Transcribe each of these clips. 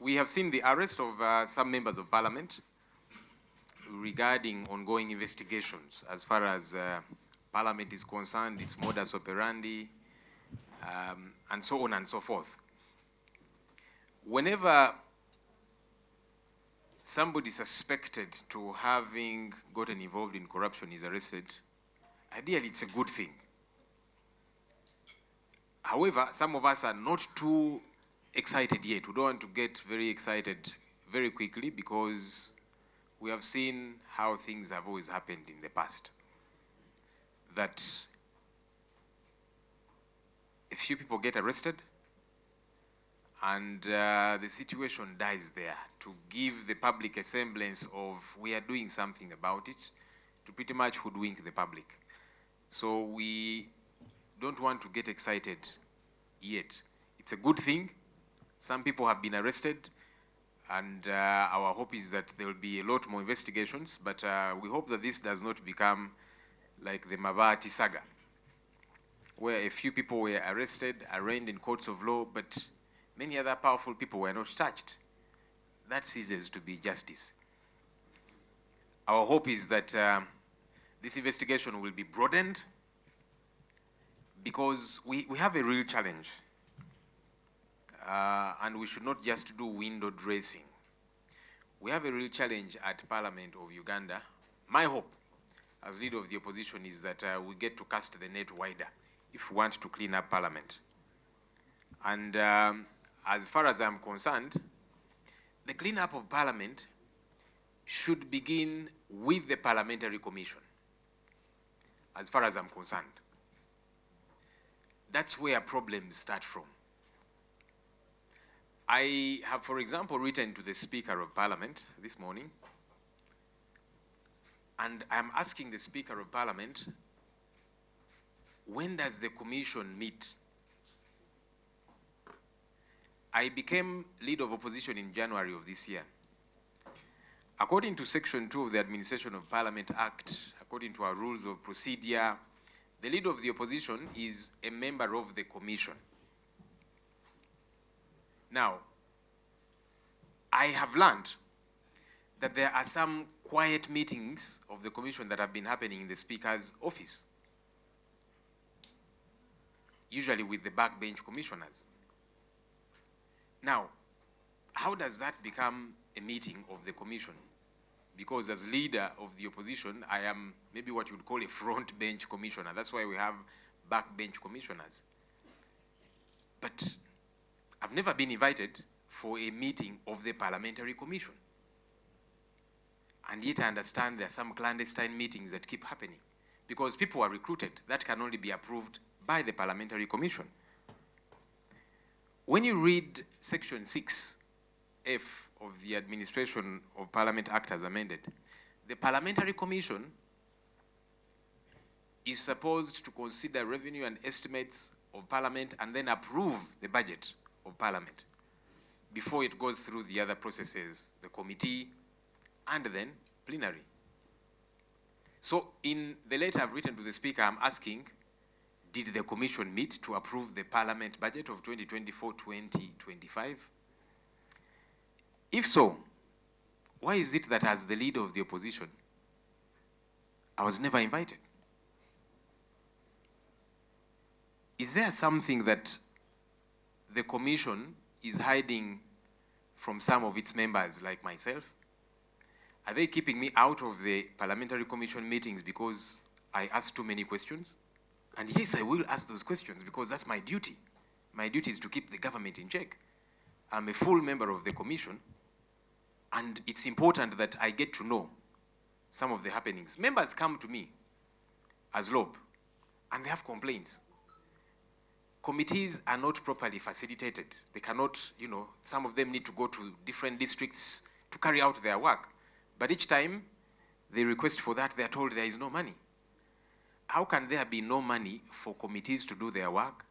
We have seen the arrest of some members of parliament regarding ongoing investigations as far as parliament is concerned, its modus operandi, and so on and so forth. Whenever somebody suspected to having gotten involved in corruption is arrested, ideally it's a good thing. However, some of us are not too excited yet. We don't want to get very excited very quickly because we have seen how things have always happened in the past. That a few people get arrested and the situation dies there, to give the public a semblance of we are doing something about it, to pretty much hoodwink the public. So we don't want to get excited yet. It's a good thing. Some people have been arrested, and our hope is that there will be a lot more investigations, but we hope that this does not become like the Mavati saga, where a few people were arrested, arraigned in courts of law, but many other powerful people were not touched. That ceases to be justice. Our hope is that this investigation will be broadened, because we have a real challenge. And we should not just do window dressing. We have a real challenge at Parliament of Uganda. My hope, as leader of the opposition, is that we get to cast the net wider if we want to clean up Parliament. And as far as I'm concerned, the cleanup of Parliament should begin with the Parliamentary Commission, as far as I'm concerned. That's where problems start from. I have, for example, written to the Speaker of Parliament this morning, and I'm asking the Speaker of Parliament, when does the Commission meet? I became leader of opposition in January of this year. According to Section 2 of the Administration of Parliament Act, according to our rules of procedure, the leader of the opposition is a member of the Commission. Now, I have learned that there are some quiet meetings of the Commission that have been happening in the Speaker's office, usually with the backbench commissioners. Now, how does that become a meeting of the Commission? Because as leader of the opposition, I am maybe what you would call a front bench commissioner. That's why we have backbench commissioners. But I've never been invited for a meeting of the Parliamentary Commission. And yet I understand there are some clandestine meetings that keep happening because people are recruited. That can only be approved by the Parliamentary Commission. When you read Section 6F of the Administration of Parliament Act as amended, the Parliamentary Commission is supposed to consider revenue and estimates of Parliament and then approve the budget of Parliament before it goes through the other processes, the committee, and then plenary. So in the letter I've written to the Speaker, I'm asking, did the Commission meet to approve the Parliament budget of 2024-2025? If so, why is it that as the leader of the opposition, I was never invited? Is there something that the Commission is hiding from some of its members like myself? Are they keeping me out of the Parliamentary Commission meetings because I ask too many questions? And yes, I will ask those questions because that's my duty. My duty is to keep the government in check. I'm a full member of the Commission, and it's important that I get to know some of the happenings. Members come to me as LOB, and they have complaints. Committees are not properly facilitated. They cannot, some of them need to go to different districts to carry out their work. But each time they request for that, they're told there is no money. How can there be no money for committees to do their work,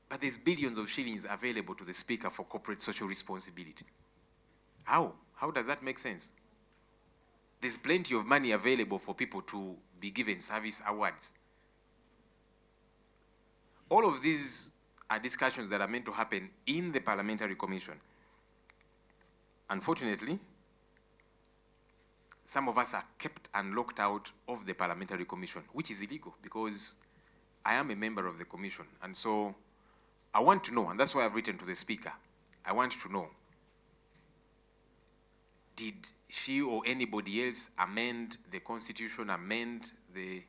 but there's billions of shillings available to the Speaker for corporate social responsibility? How? How does that make sense? There's plenty of money available for people to be given service awards. All of these are discussions that are meant to happen in the Parliamentary Commission. unfortunately, some of us are kept and locked out of the Parliamentary Commission, which is illegal because I am a member of the Commission. And so I want to know, and that's why I've written to the Speaker, I want to know, did she or anybody else amend the Constitution, amend the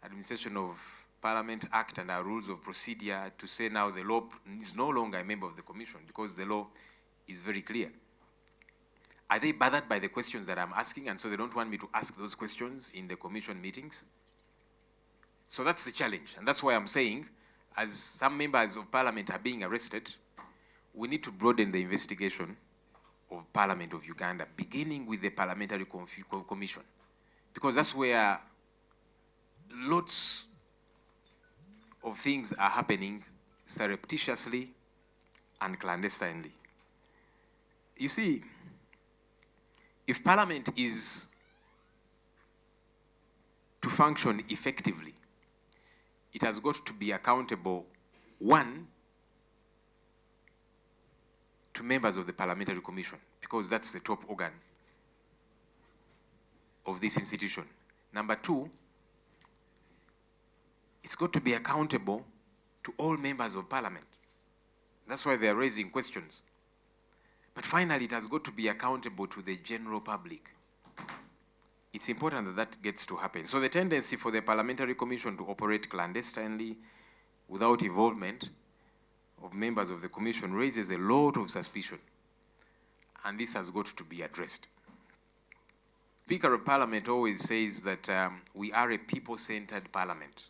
Administration of Parliament Act and our rules of procedure to say now the law is no longer a member of the Commission because the law is very clear? Are they bothered by the questions that I'm asking, and so they don't want me to ask those questions in the Commission meetings? So that's the challenge, and that's why I'm saying, as some members of Parliament are being arrested, we need to broaden the investigation of Parliament of Uganda, beginning with the Parliamentary Commission, because that's where lots of things are happening surreptitiously and clandestinely. You see, if Parliament is to function effectively, it has got to be accountable, one, to members of the Parliamentary Commission, because that's the top organ of this institution. Number two, it's got to be accountable to all members of Parliament. That's why they're raising questions. But finally, it has got to be accountable to the general public. It's important that that gets to happen. So the tendency for the Parliamentary Commission to operate clandestinely without involvement of members of the Commission raises a lot of suspicion. And this has got to be addressed. Speaker of Parliament always says that we are a people-centered Parliament.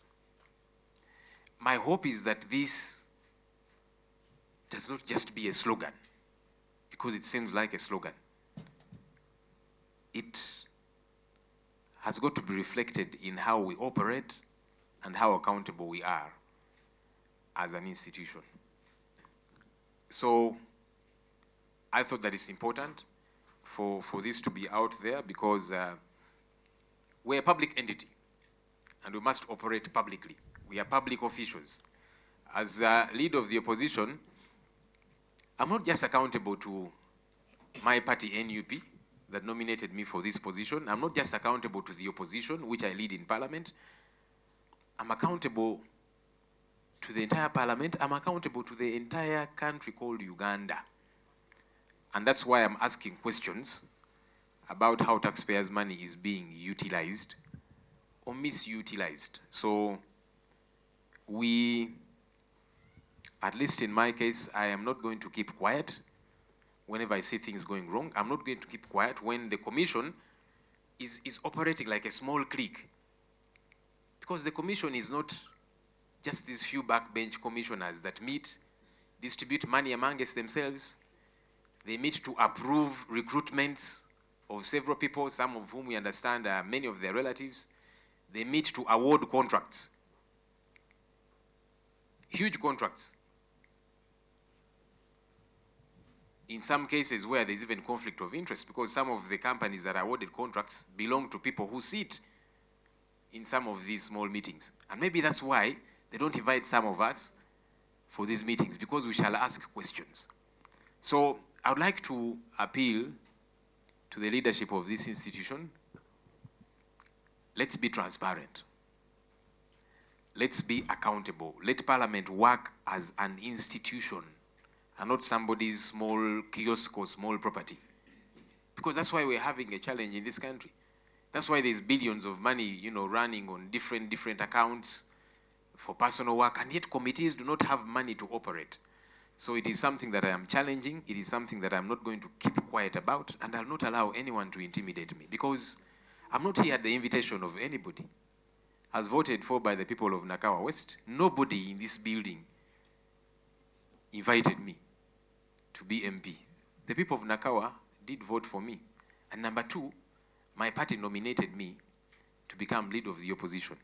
My hope is that this does not just be a slogan, because it seems like a slogan. It has got to be reflected in how we operate and how accountable we are as an institution. So I thought that it's important for this to be out there, because we're a public entity and we must operate publicly. We are public officials. As leader of the opposition, I'm not just accountable to my party, NUP, that nominated me for this position. I'm not just accountable to the opposition, which I lead in Parliament. I'm accountable to the entire Parliament. I'm accountable to the entire country called Uganda. And that's why I'm asking questions about how taxpayers' money is being utilized or misutilized. So we, at least in my case, I am not going to keep quiet whenever I see things going wrong. I'm not going to keep quiet when the Commission is operating like a small clique. Because the Commission is not just these few backbench commissioners that meet, distribute money amongst themselves. They meet to approve recruitments of several people, some of whom we understand are many of their relatives. They meet to award contracts. Huge contracts. In some cases where there's even conflict of interest, because some of the companies that are awarded contracts belong to people who sit in some of these small meetings. And maybe that's why they don't invite some of us for these meetings, because we shall ask questions. So I would like to appeal to the leadership of this institution. Let's be transparent. Let's be accountable. Let Parliament work as an institution and not somebody's small kiosk or small property. Because that's why we're having a challenge in this country. That's why there's billions of money, running on different accounts for personal work, and yet committees do not have money to operate. So it is something that I am challenging. It is something that I'm not going to keep quiet about, and I'll not allow anyone to intimidate me, because I'm not here at the invitation of anybody. As voted for by the people of Nakawa West, nobody in this building invited me to be MP. The people of Nakawa did vote for me. And number two, my party nominated me to become leader of the opposition.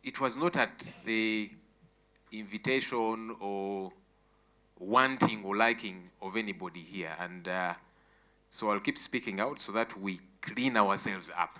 It was not at the invitation or wanting or liking of anybody here. And so I'll keep speaking out so that we clean ourselves up.